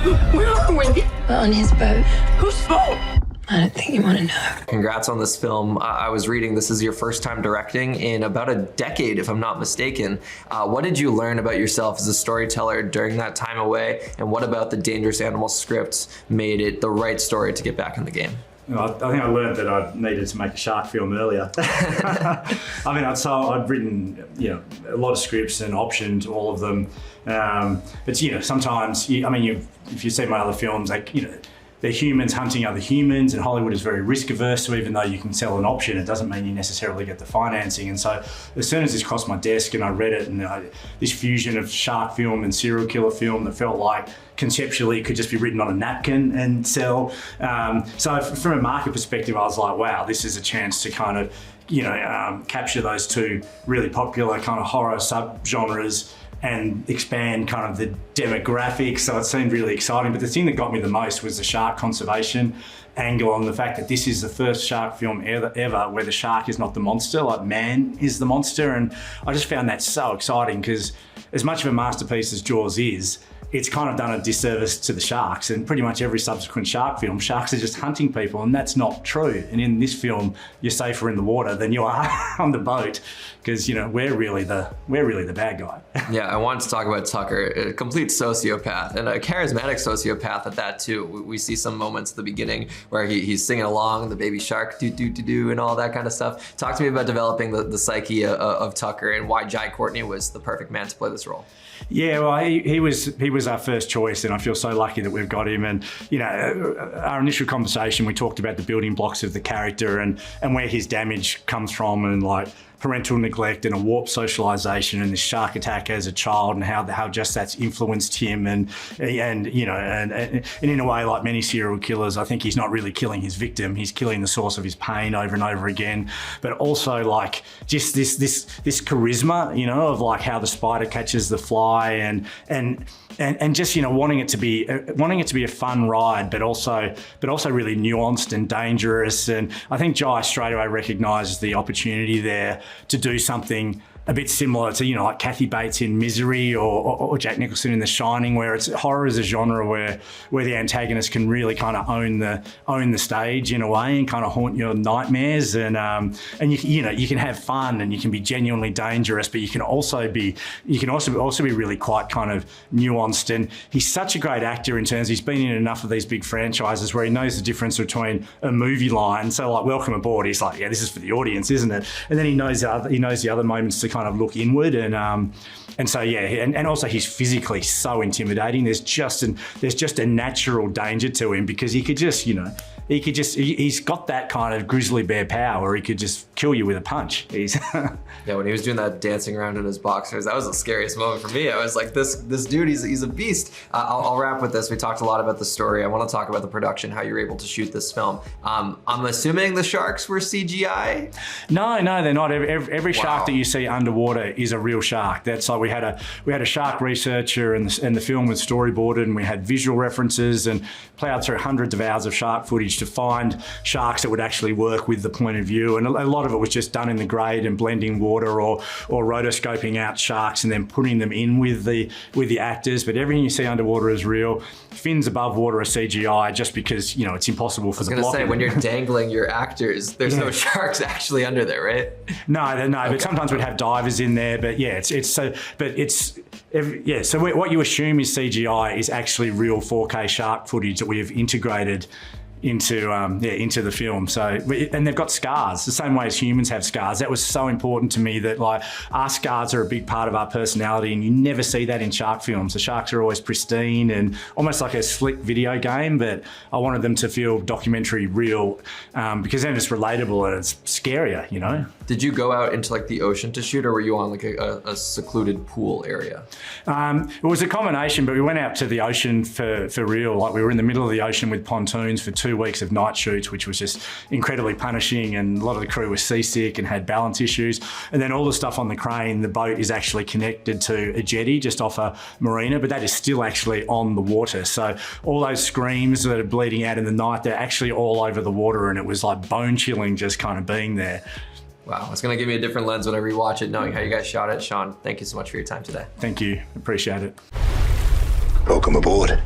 Where are we? We're on his boat. Whose boat? I don't think you want to know. Congrats on this film. I was reading this is your first time directing in about a decade, if I'm not mistaken. What did you learn about yourself as a storyteller during that time away? And what about the Dangerous Animals scripts made it the right story to get back in the game? I think I learned that I needed to make a shark film earlier. I mean, I'd written, a lot of scripts and optioned all of them. But sometimes, if you see my other films, they're humans hunting other humans, and Hollywood is very risk averse. So even though you can sell an option, it doesn't mean you necessarily get the financing. And so as soon as this crossed my desk and I read it, and this fusion of shark film and serial killer film that felt like conceptually it could just be written on a napkin and sell. So from a market perspective, I was like, wow, this is a chance to kind of, capture those two really popular kind of horror subgenres and expand kind of the demographics. So it seemed really exciting. But the thing that got me the most was the shark conservation angle, on the fact that this is the first shark film ever where the shark is not the monster, like man is the monster. And I just found that so exciting, because as much of a masterpiece as Jaws is, it's kind of done a disservice to the sharks. And pretty much every subsequent shark film, sharks are just hunting people, and that's not true. And in this film, you're safer in the water than you are on the boat, because we're really the bad guy. Yeah, I wanted to talk about Tucker, a complete sociopath, and a charismatic sociopath at that too. We see some moments at the beginning where he's singing along, the baby shark do and all that kind of stuff. Talk to me about developing the psyche of Tucker and why Jai Courtney was the perfect man to play this role. Yeah, well, he was our first choice, and I feel so lucky that we've got him. And our initial conversation, we talked about the building blocks of the character and where his damage comes from, and like parental neglect and a warped socialization and this shark attack as a child, and how just that's influenced him, and in a way, like many serial killers, I think he's not really killing his victim, he's killing the source of his pain over and over again. But also like just this charisma, of like how the spider catches the fly, and just wanting it to be a fun ride, but also really nuanced and dangerous. And I think Jai straight away recognised the opportunity there to do something a bit similar to, like Kathy Bates in Misery or Jack Nicholson in The Shining, where it's horror as a genre where the antagonist can really kind of own the stage in a way and kind of haunt your nightmares. And you can have fun and you can be genuinely dangerous, but you can also be really quite kind of nuanced. And he's such a great actor in terms, he's been in enough of these big franchises where he knows the difference between a movie line. So like Welcome Aboard, he's like, yeah, this is for the audience, isn't it? And then he knows the other moments to kind of look inward, and so yeah, and also he's physically so intimidating. There's just a natural danger to him, because he could just he's got that kind of grizzly bear power where he could just kill you with a punch. Yeah, when he was doing that dancing around in his boxers, that was the scariest moment for me. I was like, this dude, he's a beast. I'll wrap with this. We talked a lot about the story. I want to talk about the production, how you were able to shoot this film. I'm assuming the sharks were CGI? No, they're not. Every shark that you see underwater is a real shark. That's like we had a shark researcher, and the film was storyboarded, and we had visual references and plowed through hundreds of hours of shark footage to find sharks that would actually work with the point of view. And a lot of it was just done in the grade and blending water or rotoscoping out sharks and then putting them in with the actors. But everything you see underwater is real. Fins above water are CGI, just because it's impossible for the blocking. I was gonna say, when you're dangling your actors, there's no sharks actually under there, right? No, okay. But sometimes we'd have divers in there. But yeah, so what you assume is CGI is actually real 4K shark footage that we have integrated into the film. So, and they've got scars the same way as humans have scars. That was so important to me, that like our scars are a big part of our personality, and you never see that in shark films. The sharks are always pristine and almost like a slick video game, but I wanted them to feel documentary real, because then it's relatable and it's scarier, Did you go out into like the ocean to shoot, or were you on like a secluded pool area? It was a combination, but we went out to the ocean for real. Like we were in the middle of the ocean with pontoons for 2 weeks of night shoots, which was just incredibly punishing, and a lot of the crew was seasick and had balance issues. And then all the stuff on the crane, the boat is actually connected to a jetty just off a marina, but that is still actually on the water. So all those screams that are bleeding out in the night, they're actually all over the water, and it was like bone chilling just kind of being there. Wow, it's gonna give me a different lens when I rewatch it, knowing how you guys shot it. Sean, thank you so much for your time today. Thank you, appreciate it. Welcome aboard.